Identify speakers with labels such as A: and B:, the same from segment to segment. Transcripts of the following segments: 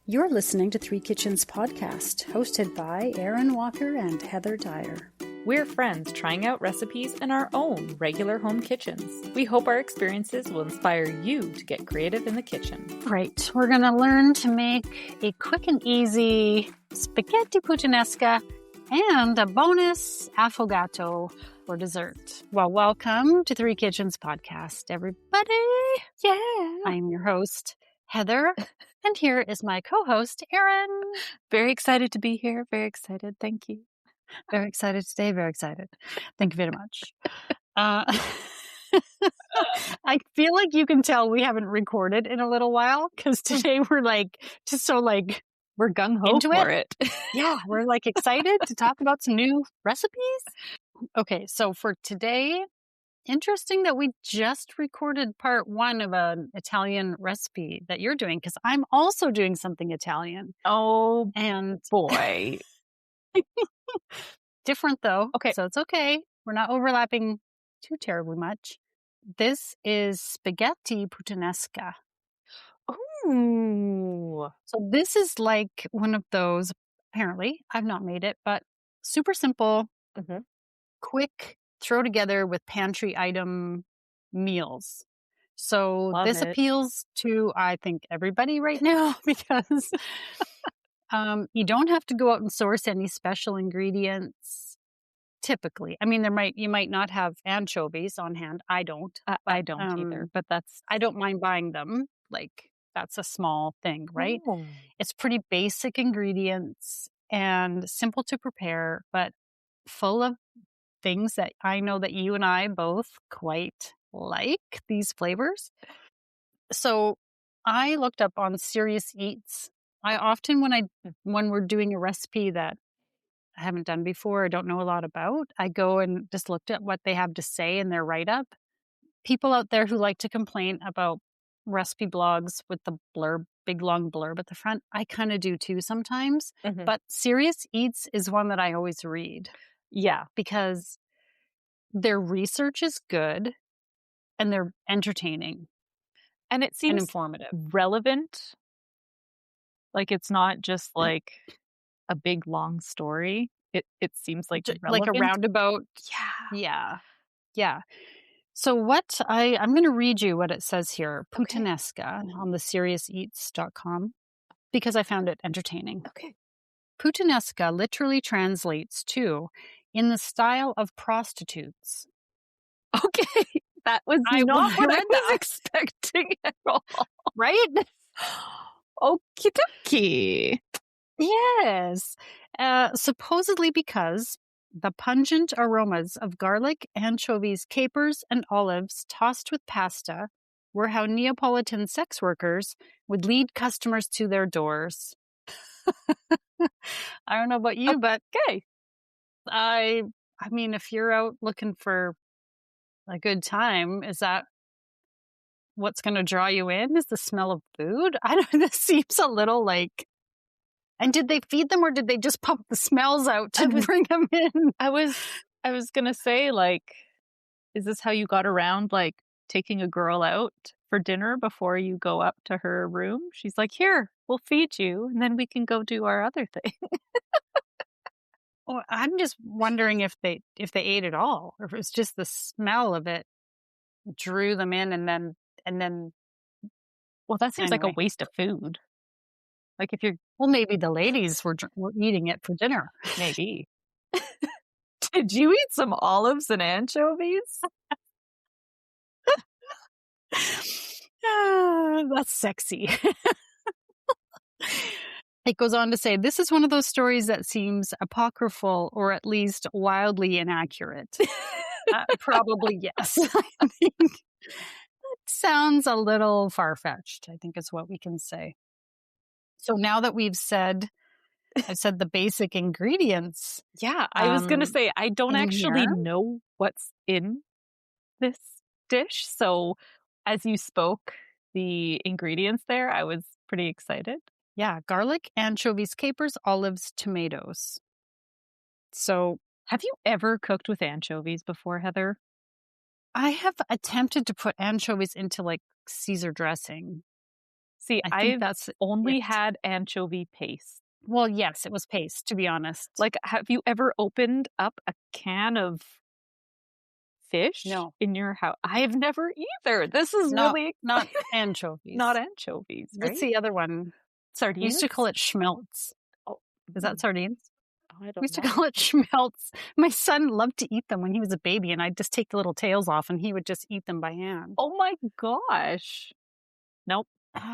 A: You're listening to Three Kitchens podcast, hosted by Aaron Walker and Heather Dyer.
B: We're friends trying out recipes in our own regular home kitchens. We hope our experiences will inspire you to get creative in the kitchen.
A: Right, we're going to learn to make a quick and easy Spaghetti Puttanesca and a bonus Affogato for dessert. Well, welcome to Three Kitchens podcast, everybody.
B: Yeah.
A: I'm your host, Heather, and here is my co-host, Aaron.
B: Very excited to be here. Very excited. Thank you.
A: Very excited today. Very excited. Thank you very much. I feel like you can tell we haven't recorded in a little while because today we're we're gung-ho
B: for it.
A: Yeah, we're excited to talk about some new recipes. Okay, so for today, interesting that we just recorded part 1 of an Italian recipe that you're doing because I'm also doing something Italian.
B: Oh,
A: and
B: boy.
A: Different though.
B: Okay.
A: So it's okay. We're not overlapping too terribly much. This is Spaghetti Puttanesca.
B: Ooh.
A: So this is like one of those, apparently, I've not made it, but super simple, quick, throw together with pantry item meals. So this appeals to, I think, everybody right now because you don't have to go out and source any special ingredients typically. I mean, you might not have anchovies on hand. I don't.
B: I don't either, but
A: I don't mind buying them. That's a small thing, right?
B: Oh.
A: It's pretty basic ingredients and simple to prepare, but full of things that I know that you and I both quite like, these flavors. So I looked up on Serious Eats. I often, when we're doing a recipe that I haven't done before, I don't know a lot about, I go and just looked at what they have to say in their write-up. People out there who like to complain about recipe blogs with the blurb, big long blurb at the front, I kind of do too sometimes. But Serious Eats is one that I always read.
B: Yeah.
A: Because their research is good and they're entertaining.
B: And it seems
A: informative.
B: Relevant. It's not just like a big long story. It seems like relevant.
A: Like a roundabout. Yeah. So I'm going to read you what it says here. Puttanesca on the SeriousEats.com because I found it entertaining.
B: Okay.
A: Puttanesca literally translates to in the style of prostitutes.
B: Okay. That was not what I was expecting at all.
A: Right?
B: Okie dokie.
A: Yes. Supposedly because the pungent aromas of garlic, anchovies, capers, and olives tossed with pasta were how Neapolitan sex workers would lead customers to their doors. I don't know about you, but
B: okay.
A: I mean, if you're out looking for a good time, is that what's going to draw you in? Is the smell of food? I don't know. This seems a little like... And did they feed them or did they just pump the smells out to bring them in?
B: I was going to say, is this how you got around, taking a girl out for dinner before you go up to her room? She's like, here, we'll feed you, and then we can go do our other thing.
A: Well, I'm just wondering if they ate it all, or if it was just the smell of it drew them in, and then.
B: Well, that seems like a waste of food. If you're...
A: Well, maybe the ladies were eating it for dinner.
B: Maybe. Did you eat some olives and anchovies?
A: That's sexy. It goes on to say, this is one of those stories that seems apocryphal or at least wildly inaccurate. Probably yes. I think that sounds a little far-fetched, I think is what we can say. So now that I've said the basic ingredients.
B: Yeah, I was going to say, I don't actually know what's in this dish. So as you spoke the ingredients there, I was pretty excited.
A: Yeah, garlic, anchovies, capers, olives, tomatoes. So
B: have you ever cooked with anchovies before, Heather?
A: I have attempted to put anchovies into Caesar dressing.
B: See,
A: I think
B: I've
A: that's
B: only
A: it.
B: had anchovy paste.
A: Well, yes, it was paste, to be honest.
B: Like, have you ever opened up a can of fish
A: No,
B: in your house? I've never either. This is really
A: not
B: not
A: anchovies.
B: anchovies,
A: What's
B: right?
A: the other one? We used to call
B: Sardines?
A: it schmelz.
B: Oh,
A: Is that sardines?
B: I
A: We
B: don't
A: used to
B: know.
A: call it schmelz. My son loved to eat them when he was a baby, and I'd just take the little tails off, and he would just eat them by hand.
B: Oh my gosh. Nope,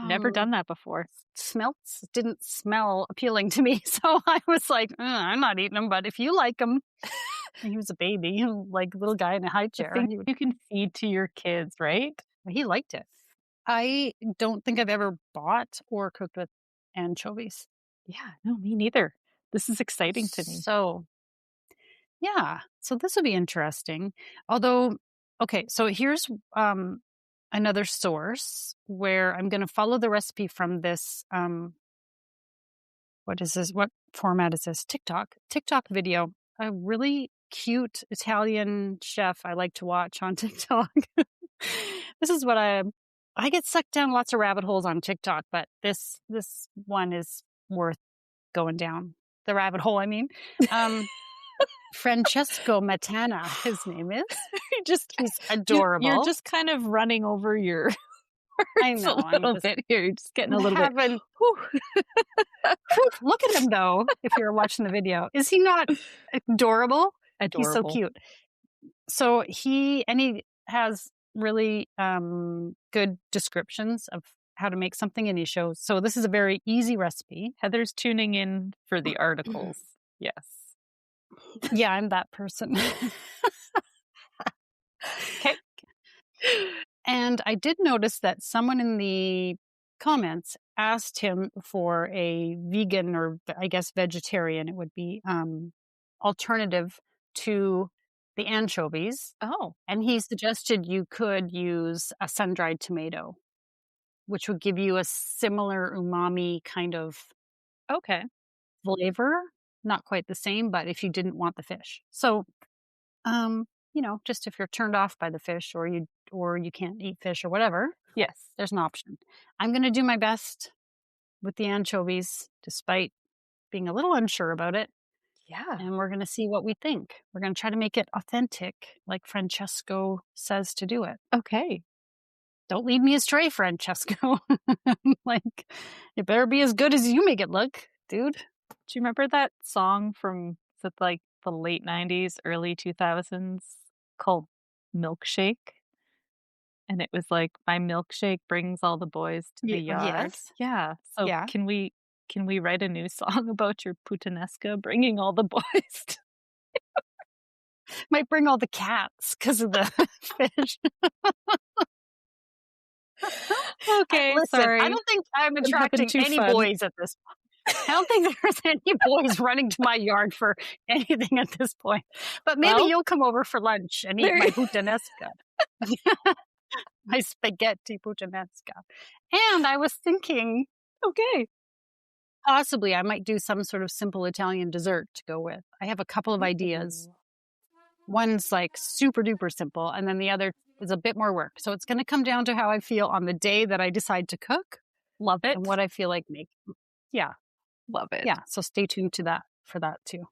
B: never
A: Um,
B: done that before.
A: Smelts didn't smell appealing to me, so I was like, I'm not eating them, but if you like them. He was a baby, like, little guy in a high
B: The
A: chair.
B: thing you can feed to your kids, right?
A: He liked it. I don't think I've ever bought or cooked with anchovies.
B: Yeah, no, me neither. This is exciting to me.
A: So, yeah, so this will be interesting. Although, okay, so here's, another source where I'm gonna follow the recipe from this, what is this? What format is this? TikTok video. A really cute Italian chef I like to watch on TikTok. This is what I get sucked down lots of rabbit holes on TikTok, but this one is worth going down the rabbit hole, I mean. Um, Francesco Matana, his name is.
B: You just
A: He's
B: you're
A: adorable.
B: just kind of running over your
A: I
B: words a
A: know, I'm
B: little
A: just
B: bit here. You're just getting a
A: I'm
B: little bit,
A: having
B: whew.
A: whew, look at him though, if you're watching the video. Is he not adorable? He's so
B: Adorable.
A: cute. So he has really good descriptions of how to make something, and he shows. So this is a very easy recipe.
B: Heather's tuning in for the articles. Yes.
A: Yeah, I'm that person.
B: Okay.
A: And I did notice that someone in the comments asked him for a vegan, or I guess vegetarian, it would be, alternative to the anchovies.
B: Oh,
A: And he suggested you could use a sun-dried tomato, which would give you a similar umami kind of
B: okay.
A: flavor. Not quite the same, but if you didn't want the fish. So, just if you're turned off by the fish, or you can't eat fish or whatever,
B: Yes.
A: there's an option. I'm gonna do my best with the anchovies despite being a little unsure about it,
B: Yeah.
A: and we're gonna see what we think. We're gonna try to make it authentic like Francesco says to do it.
B: Okay.
A: Don't lead me astray, Francesco. Like, it better be as good as you make it look, dude.
B: Do you remember that song from, is it like the late 90s, early 2000s called Milkshake? And it was like, "My milkshake brings all the boys to the yard."
A: Yes.
B: Yeah. So
A: Yeah.
B: can we write a new song about your puttanesca bringing all the boys to
A: Might bring all the cats because of the fish.
B: Okay,
A: Listen, I
B: sorry.
A: don't think I'm
B: I'm having
A: attracting
B: too
A: any
B: fun.
A: boys at this point. I don't think there's any boys running to my yard for anything at this point. But maybe
B: Well,
A: you'll come over for lunch and eat
B: there
A: my puttanesca. My spaghetti puttanesca. And I was thinking
B: okay.
A: possibly I might do some sort of simple Italian dessert to go with. I have a couple of ideas.
B: Ooh.
A: One's like super duper simple, and then the other is a bit more work. So it's going to come down to how I feel on the day that I decide to cook
B: Love
A: and
B: it.
A: what I feel like making. Yeah.
B: Love it.
A: Yeah. So stay tuned to that for that too.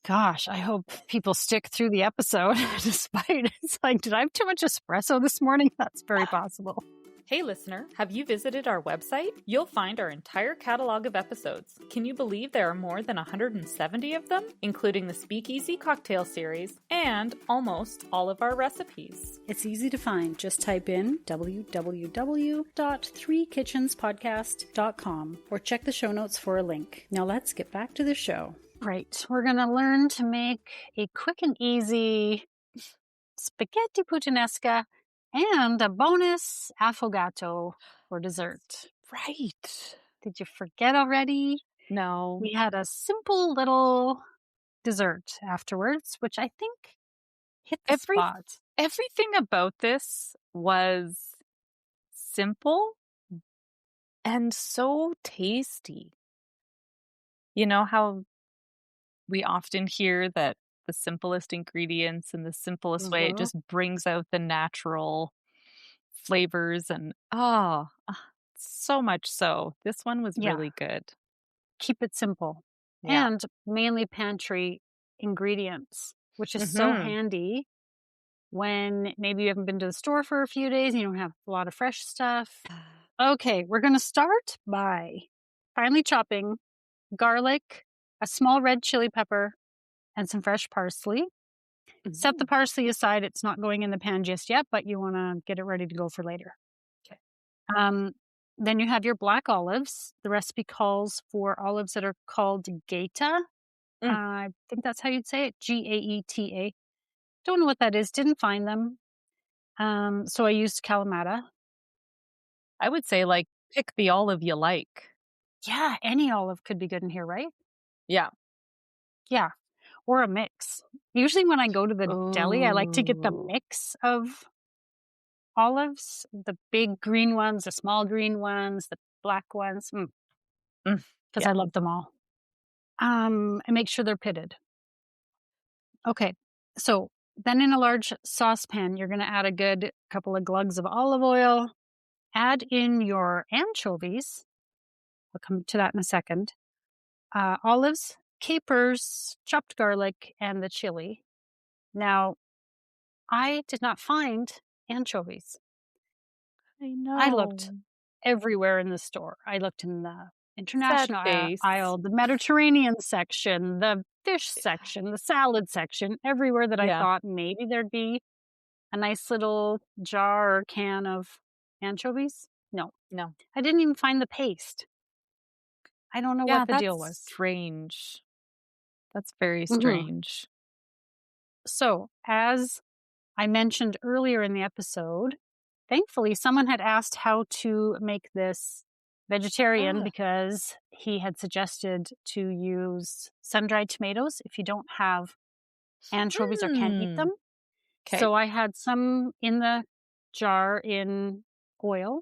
A: Gosh, I hope people stick through the episode despite it's like, did I have too much espresso this morning? That's very possible.
B: Hey listener, have you visited our website? You'll find our entire catalog of episodes. Can you believe there are more than 170 of them, including the Speakeasy cocktail series and almost all of our recipes?
A: It's easy to find. Just type in www.threekitchenspodcast.com or check the show notes for a link. Now let's get back to the show. Right. We're going to learn to make a quick and easy spaghetti puttanesca and a bonus affogato for dessert.
B: Right.
A: Did you forget already?
B: No.
A: We had a simple little dessert afterwards, which I think hit the spot.
B: Everything about this was simple and so tasty. You know how we often hear that the simplest ingredients and the simplest way, it just brings out the natural flavors and So much so. This one was
A: Yeah,
B: really good.
A: keep it simple.
B: Yeah.
A: And mainly pantry ingredients, which is so
B: Mhm.
A: handy when maybe you haven't been to the store for a few days and you don't have a lot of fresh stuff. Okay, we're going to start by finely chopping garlic, a small red chili pepper, and some fresh parsley. Set the
B: Mhm.
A: parsley aside. It's not going in the pan just yet, but you want to get it ready to go for later.
B: 'Kay.
A: Um, then you have your black olives. The recipe calls for olives that are called Gaeta.
B: Mm.
A: I think that's how you'd say it, Gaeta. Don't know what that is. Didn't find them. So I used Kalamata.
B: I would say, like, pick the olive you like.
A: Yeah, any olive could be good in here, right?
B: Yeah.
A: Yeah, or a mix. Usually when I go to the deli, I like to get the
B: Oh.
A: mix of olives, the big green ones, the small green ones, the black ones,
B: Mm.
A: because I
B: Yeah.
A: love them all. And make sure they're pitted. Okay, so then in a large saucepan, you're going to add a good couple of glugs of olive oil. Add in your anchovies. I'll come to that in a second. Olives, capers, chopped garlic, and the chili. Now, I did not find anchovies.
B: I
A: I looked
B: know.
A: everywhere in the store. I looked in the
B: Sad
A: international
B: face.
A: aisle, the Mediterranean section, the fish section, the salad section, everywhere that I
B: Yeah.
A: thought maybe there'd be a nice little jar or can of anchovies. No,
B: No.
A: I didn't even find the paste. I don't know what
B: Yeah,
A: the deal
B: that's
A: was.
B: strange. That's very
A: Mhm.
B: strange.
A: So, as I mentioned earlier in the episode, thankfully, someone had asked how to make this vegetarian
B: Ah.
A: because he had suggested to use sun dried tomatoes if you don't have anchovies or can't eat
B: Mm.
A: them.
B: Okay.
A: So I had some in the jar in oil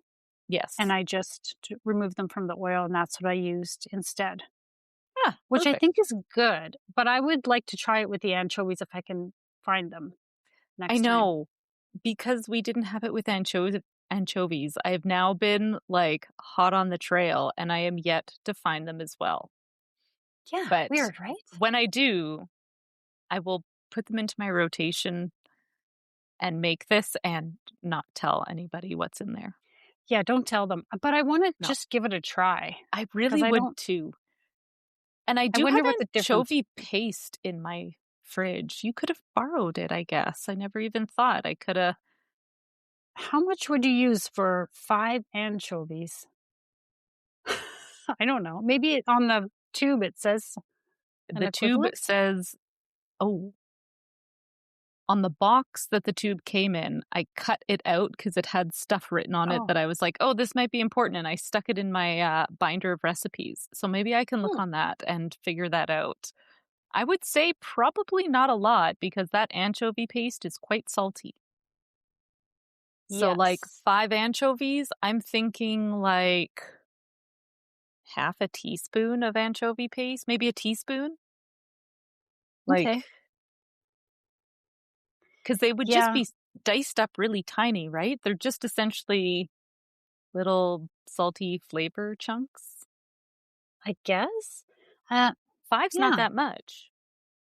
A: and
B: Yes.
A: I just removed them from the oil, and that's what I used instead,
B: Ah,
A: which I think
B: perfect.
A: is good. But I would like to try it with the anchovies if I can find them
B: I
A: next time.
B: know, because we didn't have it with anchovies, I have now been, like, hot on the trail, and I am yet to find them as well.
A: Yeah,
B: But
A: weird, right?
B: when I do, I will put them into my rotation and make this and not tell anybody what's in there.
A: Yeah, don't tell them. But I want to
B: No,
A: just give it a try
B: I
A: because
B: really would too. And I
A: I
B: do have
A: wonder what the difference
B: anchovy
A: would be.
B: paste in my fridge. You could have borrowed it, I guess. I never even thought I coulda.
A: How much would you use for 5 anchovies? I don't know. Maybe on the tube it says an
B: The tube
A: equivalent?
B: says, oh, on the box that the tube came in, I cut it out because it had stuff written on it
A: Oh,
B: that I was like, "Oh, this might be important," and I stuck it in my, binder of recipes. So maybe I can look
A: hmm,
B: on that and figure that out. I would say probably not a lot because that anchovy paste is quite salty. So, like,
A: yes.
B: 5 anchovies, I'm thinking, like, half a teaspoon of anchovy paste, maybe a teaspoon? Like,
A: Okay.
B: because they would just
A: Yeah,
B: be diced up really tiny, right? They're just essentially little salty flavor chunks.
A: I guess. Uh,
B: Five's not
A: yeah.
B: that much,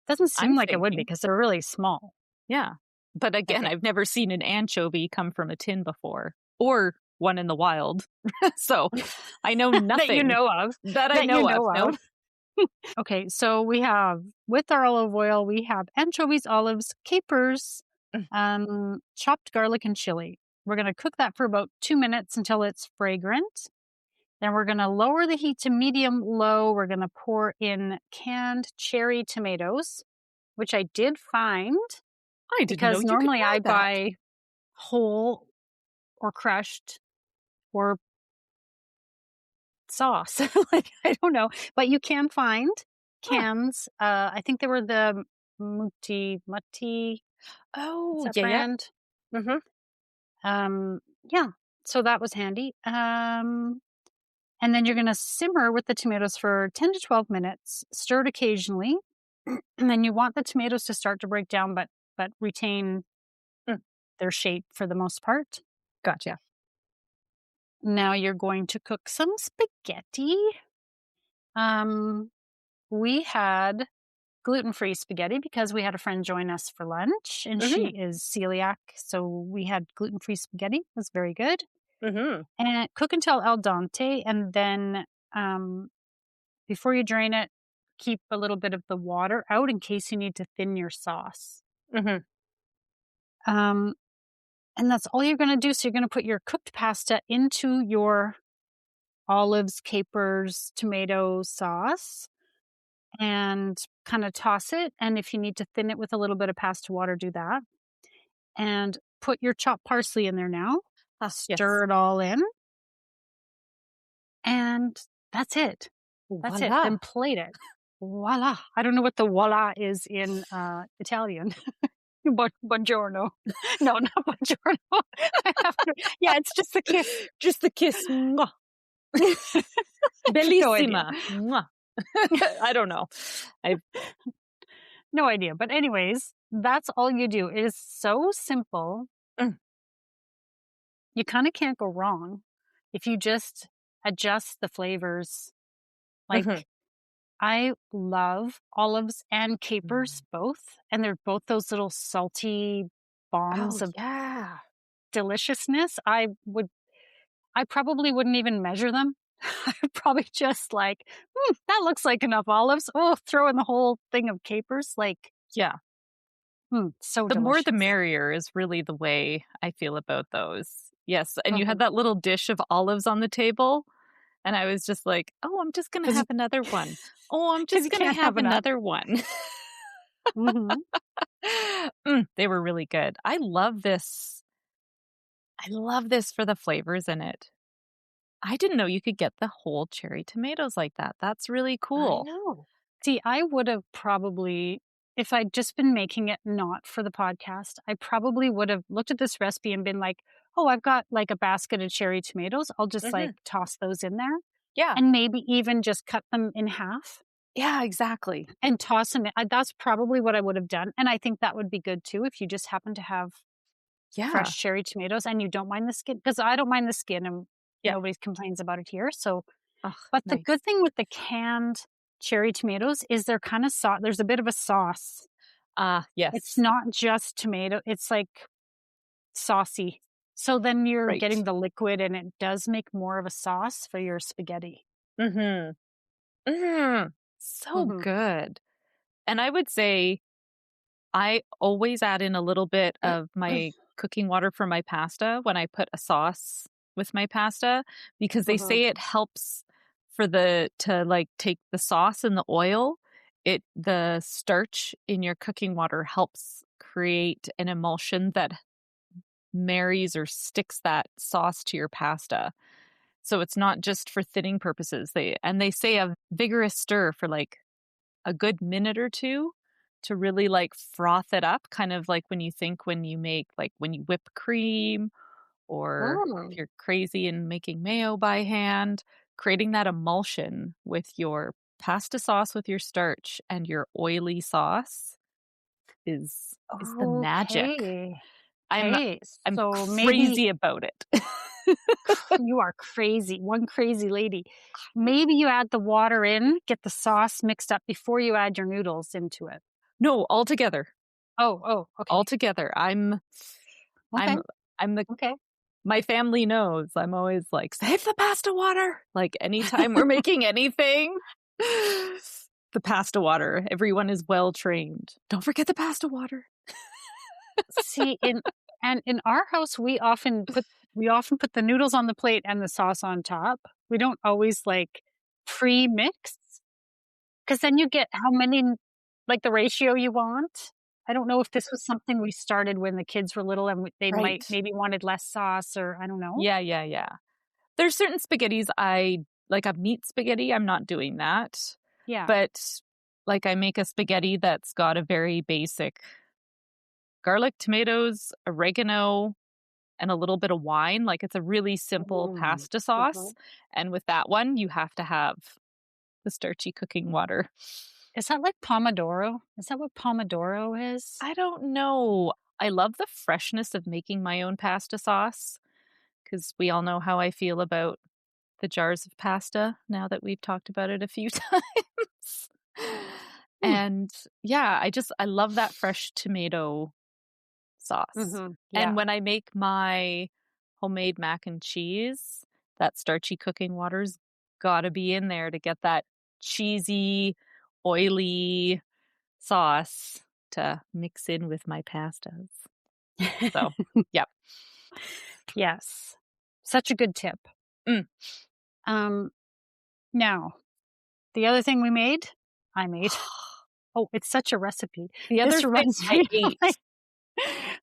A: Doesn't
B: I'm
A: seem like it would be
B: thinking.
A: because they're really small.
B: Yeah. But again,
A: Okay.
B: I've never seen an anchovy come from a tin before or one in the wild. So, I know
A: That you
B: nothing
A: know of.
B: that I
A: That you
B: know of.
A: know
B: Nope.
A: of. Okay, so we have with our olive oil, we have anchovies, olives, capers,
B: Mm.
A: chopped garlic, and chili. We're going to cook that for about 2 minutes until it's fragrant. Then we're going to lower the heat to medium low. We're going to pour in canned cherry tomatoes, which I did find
B: I didn't know
A: because
B: you could
A: normally
B: buy
A: I
B: that.
A: buy whole or crushed or sauce. Like, I don't know, but you can find
B: Huh.
A: cans. I think they were the Mutti. What's
B: Oh,
A: that
B: yeah, yeah.
A: brand?
B: Mhm.
A: Yeah, so that was handy. And then you're gonna simmer with the tomatoes for 10 to 12 minutes, stir it occasionally, and then you want the tomatoes to start to break down, but retain
B: Mm.
A: their shape for the most part.
B: Gotcha.
A: Now you're going to cook some spaghetti. Um, we had gluten-free spaghetti because we had a friend join us for lunch and she
B: Mhm,
A: is celiac. So we had gluten-free spaghetti. It was very good.
B: mhm,
A: And cook until al dente. And then um, before you drain it, keep a little bit of the water out in case you need to thin your sauce.
B: mhm,
A: Um, and that's all you're going to do. So you're going to put your cooked pasta into your olives, capers, tomato sauce and kind of toss it. And if you need to thin it with a little bit of pasta water, do that. And put your chopped parsley in there now.
B: ah, yes.
A: Stir it all in. And that's it. That's it.
B: Voila.
A: Then plate it. Voila. I don't know what the voila is in Italian. Buongiorno. No, not buongiorno. I have to, yeah, it's just a kiss.
B: Just the kiss. Mwah.
A: No idea.
B: Bellissima. Mwah. I don't know. I
A: No idea. But, anyways, that's all you do. It is so simple.
B: mm,
A: You kind of can't go wrong if you just adjust the flavors.
B: mhm.
A: Like, I love olives and capers
B: Mm.
A: both, and they're both those little salty
B: Oh,
A: bombs of
B: yeah.
A: deliciousness. I probably wouldn't even measure them. I'd probably just like, that looks like enough olives. Oh, throw in the whole thing of capers. Like,
B: Yeah.
A: so
B: The more the
A: delicious.
B: merrier is really the way I feel about those. Yes, and you had
A: Mhm.
B: that little dish of olives on the table, and I was just like, "Oh, I'm just gonna
A: Because you,
B: have another one. Oh, I'm
A: 'cause
B: just
A: you
B: gonna
A: can't have
B: have
A: enough.
B: another one."
A: Hmm.
B: They were really good. I love this for the flavors in it. I didn't know you could get the whole cherry tomatoes like that. That's really
A: I
B: cool.
A: know. See, I would have probably, if I'd just been making it not for the podcast, I probably would have looked at this recipe and been like, oh, I've got like a basket of cherry tomatoes. I'll just like
B: Mhm.
A: toss those in there
B: Yeah.
A: and maybe even just cut them in half
B: Yeah, exactly.
A: and toss them in. That's probably what I would have done. And I think that would be good too if you just happen to have
B: Yeah.
A: fresh cherry tomatoes and you don't mind the skin, because I don't mind the skin and
B: Yeah.
A: nobody complains about it here. So,
B: Oh,
A: but the
B: nice.
A: good thing with the canned cherry tomatoes is they're kind of there's a bit of a sauce.
B: Ah,
A: It's
B: yes.
A: not just tomato, it's like saucy. So then you're
B: Right.
A: getting the liquid and it does make more of a sauce for your spaghetti.
B: Mhm. So
A: Mhm.
B: good. And I would say I always add in a little bit of my cooking water for my pasta when I put a sauce with my pasta because they
A: Mhm.
B: say it helps for the to like take the sauce and the oil. The starch in your cooking water helps create an emulsion that marries or sticks that sauce to your pasta. So it's not just for thinning purposes. They say a vigorous stir for like a good minute or two to really like froth it up, kind of like when you think when you make like when you whip cream or if
A: Mm.
B: you're crazy and making mayo by hand, creating that emulsion with your pasta sauce with your starch and your oily sauce is the magic.
A: Okay.
B: I'm
A: Okay.
B: I'm
A: So maybe
B: crazy about it.
A: you are crazy, one crazy lady. Maybe you add the water in, get the sauce mixed up before you add your noodles into it.
B: No, altogether.
A: Oh, okay.
B: Altogether.
A: Okay.
B: I'm I'm the
A: Okay.
B: my family knows I'm always like, "Save the pasta water." Like, anytime we're making anything, the pasta water. Everyone is well trained. "Don't forget the pasta water."
A: See, in our house, we often put the noodles on the plate and the sauce on top. We don't always, like, pre-mix, because then you get how many like, the ratio you want. I don't know if this was something we started when the kids were little and they might
B: Right.
A: maybe wanted less sauce or I don't know.
B: Yeah, yeah, yeah. There's certain spaghettis I like a meat spaghetti, I'm not doing that.
A: Yeah.
B: But, like, I make a spaghetti that's got a very basic garlic, tomatoes, oregano, and a little bit of wine. Like, it's a really simple
A: Mm.
B: pasta sauce,
A: Mhm.
B: and with that one, you have to have the starchy cooking water.
A: Is that like pomodoro? Is that what pomodoro is?
B: I don't know. I love the freshness of making my own pasta sauce because we all know how I feel about the jars of pasta now that we've talked about it a few times.
A: Mm.
B: And yeah, I love that fresh tomato sauce.
A: Yeah.
B: And when I make my homemade mac and cheese, that starchy cooking water's gotta be in there to get that cheesy, oily sauce to mix in with my pastas. So, yep.
A: Yes. Such a good tip.
B: Mm.
A: Um, now, the other thing I made. Oh, it's such a recipe.
B: The other
A: This
B: thing
A: reminds
B: I
A: me of
B: ate.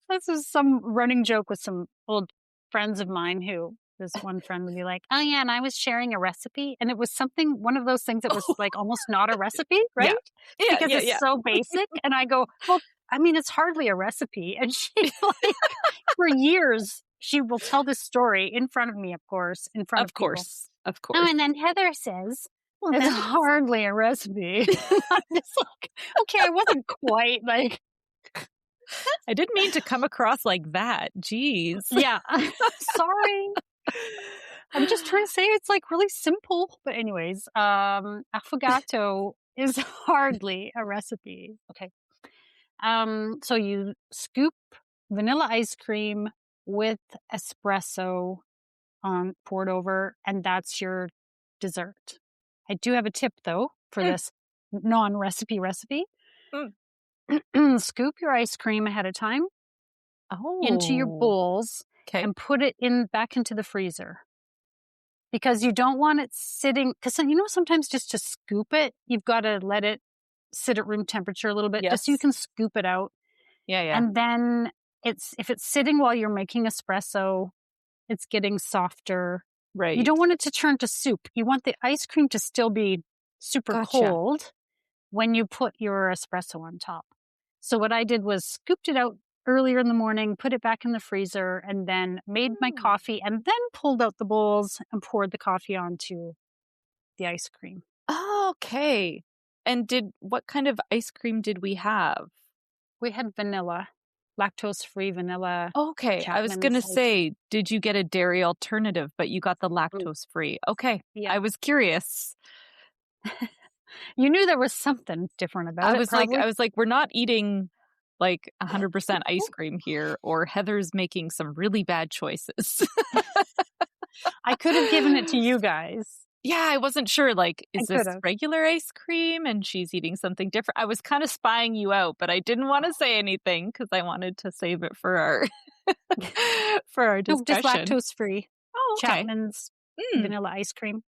A: this is some running joke with some old friends of mine who this one friend would be like, "Oh yeah, and I was sharing a recipe, and it was one of those things that was like almost not a recipe, right?
B: Yeah. Yeah,
A: Because
B: yeah,
A: it's
B: yeah.
A: so basic." And I go, "Well, I mean, it's hardly a recipe." And she like for years she will tell this story in front of me, of course, in front of
B: Of
A: people.
B: course. Of
A: Oh,
B: course.
A: and then Heather says,
B: Well,
A: it's
B: then
A: hardly a recipe. I'm just like, okay, I wasn't quite like,
B: I didn't mean to come across like that. Jeez.
A: yeah, sorry. I'm just trying to say it's like really simple. But anyways, affogato is hardly a recipe. Okay. So you scoop vanilla ice cream with espresso on poured over, and that's your dessert. I do have a tip though for
B: Mm,
A: this non-recipe recipe.
B: mm.
A: Scoop your ice cream ahead of time into your
B: Oh,
A: bowls
B: okay.
A: and put it in back into the freezer because you don't want it sitting. Because sometimes just to scoop it, you've got to let it sit at room temperature a little bit just so you
B: Yes.
A: can scoop it out.
B: Yeah, yeah.
A: And then if it's sitting while you're making espresso, it's getting softer. You
B: Right.
A: don't want it to turn to soup. You want the ice cream to still be super
B: Gotcha.
A: cold when you put your espresso on top. So what I did was scooped it out earlier in the morning, put it back in the freezer, and then made my
B: Mm.
A: coffee and then pulled out the bowls and poured the coffee onto the ice cream.
B: Okay. And what kind of ice cream did we have?
A: We had vanilla, lactose-free vanilla
B: Okay, I was gonna
A: Chapman's ice cream.
B: say, did you get a dairy alternative, but you got the
A: Mm,
B: lactose free? Okay,
A: yeah.
B: I was curious.
A: You knew there was something different
B: I
A: about it,
B: was like,
A: probably.
B: we're not eating like 100% ice cream here, or Heather's making some really bad choices.
A: I could have given it to you guys.
B: Yeah, I wasn't sure. Like,
A: I
B: is
A: could
B: this
A: have.
B: regular ice cream and she's eating something different? I was kind of spying you out, but I didn't want to say anything because I wanted to save it for our for our
A: No, just
B: discussion.
A: lactose free.
B: Oh, okay.
A: Chapman's
B: Mm.
A: vanilla ice cream.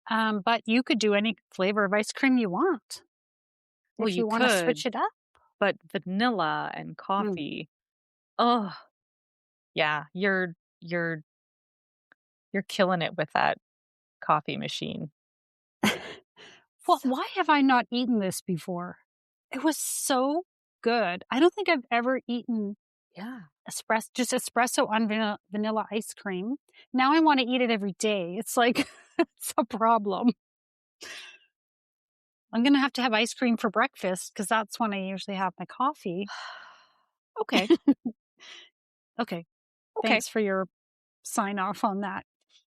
A: But you could do any flavor of ice cream you want
B: Well,
A: if
B: you
A: you want to
B: could,
A: switch it up.
B: but vanilla and
A: Mm.
B: coffee. Oh, yeah, you're killing it with that coffee machine.
A: Well,
B: So,
A: why have I not eaten this before? It was so good. I don't think I've ever eaten
B: yeah.
A: espresso on vanilla ice cream. Now I want to eat it every day. It's like it's a problem. I'm gonna have to have ice cream for breakfast because that's when I usually have my coffee.
B: Okay.
A: Okay,
B: Okay.
A: thanks for your sign off on that.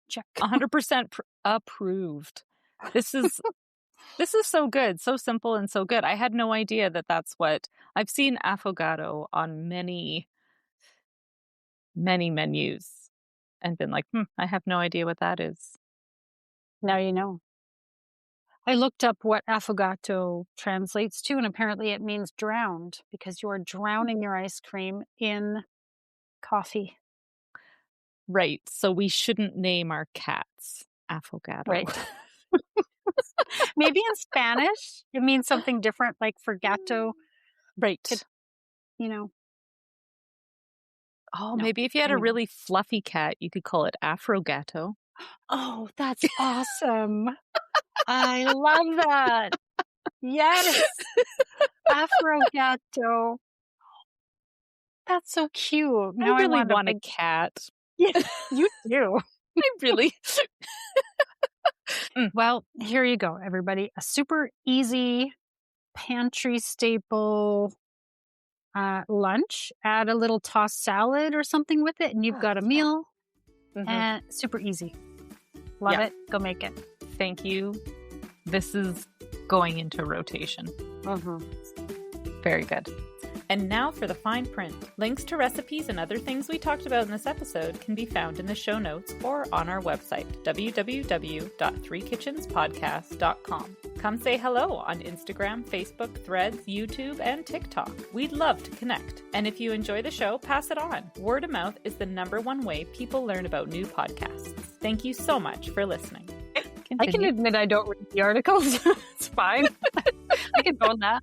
A: Check.
B: 100% approved. This is This is so good, so simple and so good. I had no idea that that's what I've seen affogato on many, many menus and been like, I have no idea what that is.
A: Now you know. I looked up what affogato translates to, and apparently it means drowned because you're drowning your ice cream in coffee.
B: Right. So we shouldn't name our cats affogato.
A: Right. Maybe in Spanish it means something different, like for gato could,
B: Right.
A: you know,
B: Oh,
A: no.
B: maybe if you had a
A: Anyway.
B: really fluffy cat, you could call it afrogato.
A: Oh, that's awesome. I love that. Yes. Affogato. That's so cute.
B: I
A: Now I
B: really
A: want a
B: want a
A: big
B: cat.
A: yeah, you do.
B: I really. Mm.
A: Well, here you go, everybody. A super easy pantry staple lunch. Add a little tossed salad or something with it, and you've
B: Oh,
A: got a
B: yeah.
A: meal and super easy. Love it. Go make it.
B: Thank you. This is going into rotation. Very good. And now for the fine print. Links to recipes and other things we talked about in this episode can be found in the show notes or on our website, www.threekitchenspodcast.com. Come say hello on Instagram, Facebook, Threads, YouTube, and TikTok. We'd love to connect. And if you enjoy the show, pass it on. Word of mouth is the #1 way people learn about new podcasts. Thank you so much for listening.
A: I can admit I don't read the articles. It's fine. I can own that.